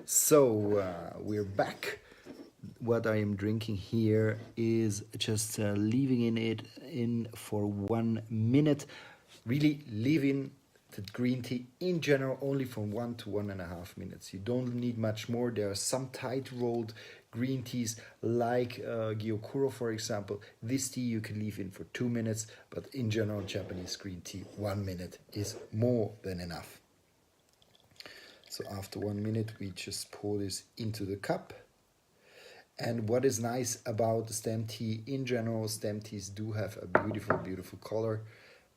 So we're back. What I am drinking here is just leaving in for 1 minute. Really leaving the green tea in general only from 1 to 1.5 minutes. You don't need much more. There are some tight rolled green teas like Gyokuro, for example. This tea you can leave in for 2 minutes, but in general, Japanese green tea, 1 minute is more than enough. So after 1 minute, we just pour this into the cup. And what is nice about the stem tea in general, stem teas do have a beautiful, beautiful color.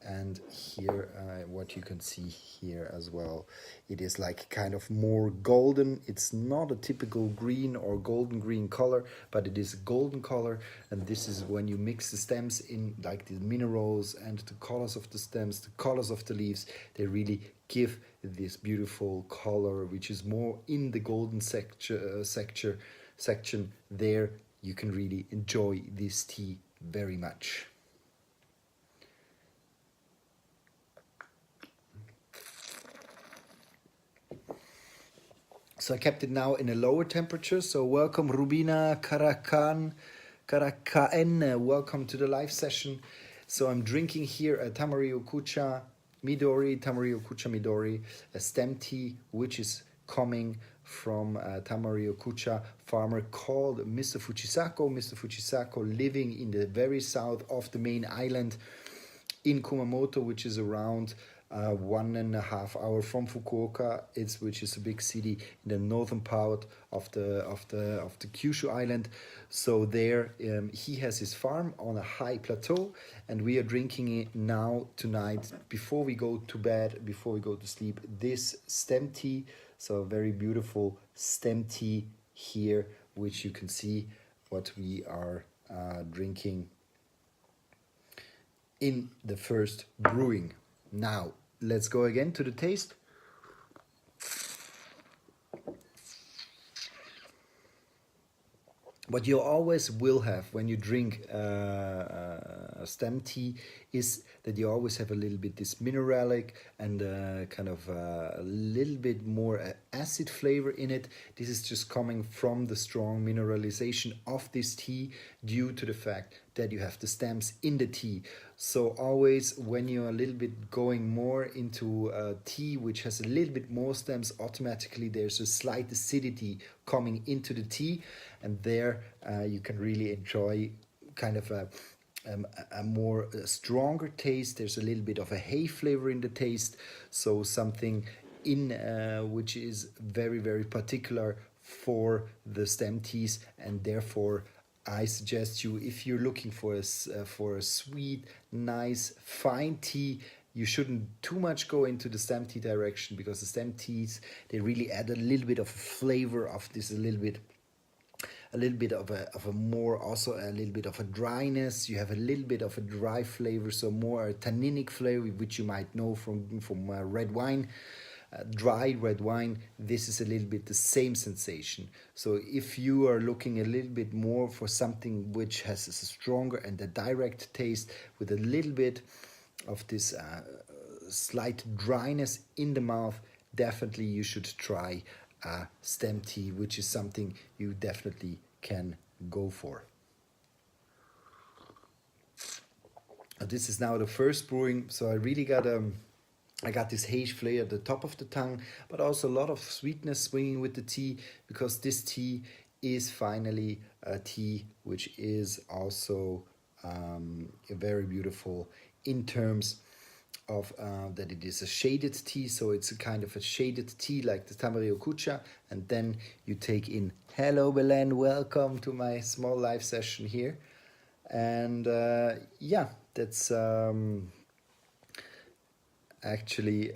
And here, what you can see here as well, it is like kind of more golden. It's not a typical green or golden green color, but it is a golden color. And this is when you mix the stems in, like the minerals and the colors of the stems, the colors of the leaves, they really give this beautiful color, which is more in the golden section. There you can really enjoy this tea very much. So I kept it now in a lower temperature. So welcome Rubina Karakaen, welcome to the live session. So I'm drinking here a Tamaryokucha Midori, a stem tea, which is coming from Tamaryokucha farmer called Mr. Fujisako. Mr. Fujisako living in the very south of the main island in Kumamoto, which is around 1.5 hours from Fukuoka, which is a big city in the northern part of the Kyushu island. So there he has his farm on a high plateau, and we are drinking it now tonight before we go to bed, before we go to sleep. This stem tea, so a very beautiful stem tea here, which you can see what we are drinking in the first brewing. Now, let's go again to the taste. What you always will have when you drink stem tea is that you always have a little bit this mineralic and kind of a little bit more acid flavor in it. This is just coming from the strong mineralization of this tea due to the fact that you have the stems in the tea. So always when you're a little bit going more into tea which has a little bit more stems, automatically there's a slight acidity coming into the tea, and there you can really enjoy kind of a more stronger taste. There's a little bit of a hay flavor in the taste, so something in which is very, very particular for the stem teas, and therefore I suggest you, if you're looking for a sweet, nice, fine tea, you shouldn't too much go into the stem tea direction, because the stem teas, they really add a little bit of a flavor of this, a little bit of a more, also a little bit of a dryness. You have a little bit of a dry flavor, so more a tanninic flavor, which you might know from red wine. Dry red wine, this is a little bit the same sensation. So if you are looking a little bit more for something which has a stronger and a direct taste with a little bit of this slight dryness in the mouth, definitely you should try stem tea, which is something you definitely can go for. This is now the first brewing, so I really got this haze flavor at the top of the tongue, but also a lot of sweetness swinging with the tea, because this tea is finally a tea which is also very beautiful in terms of that it is a shaded tea. So it's a kind of a shaded tea like the Tamaryokucha, and then you take in, hello Belen, welcome to my small live session here. And yeah, that's actually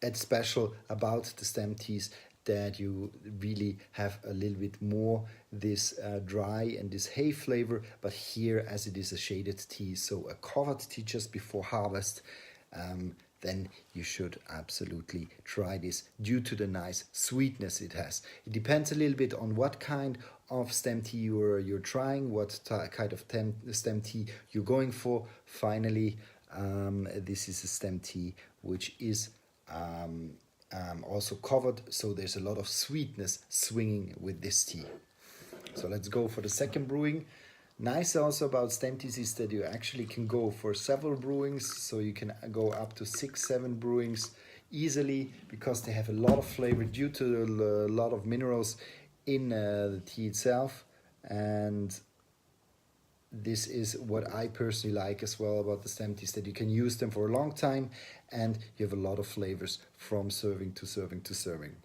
it's special about the stem teas, that you really have a little bit more this dry and this hay flavor, but here, as it is a shaded tea, so a covered tea just before harvest, then you should absolutely try this due to the nice sweetness it has. It depends a little bit on what kind of stem tea you're trying, what kind of stem tea you're going for. Finally, this is a stem tea which is also covered, so there's a lot of sweetness swinging with this tea. So let's go for the second brewing. Nice also about stem teas is that you actually can go for several brewings, so you can go up to 6-7 brewings easily, because they have a lot of flavor due to a lot of minerals in the tea itself. And this is what I personally like as well about the stem teas, that you can use them for a long time and you have a lot of flavors from serving to serving to serving.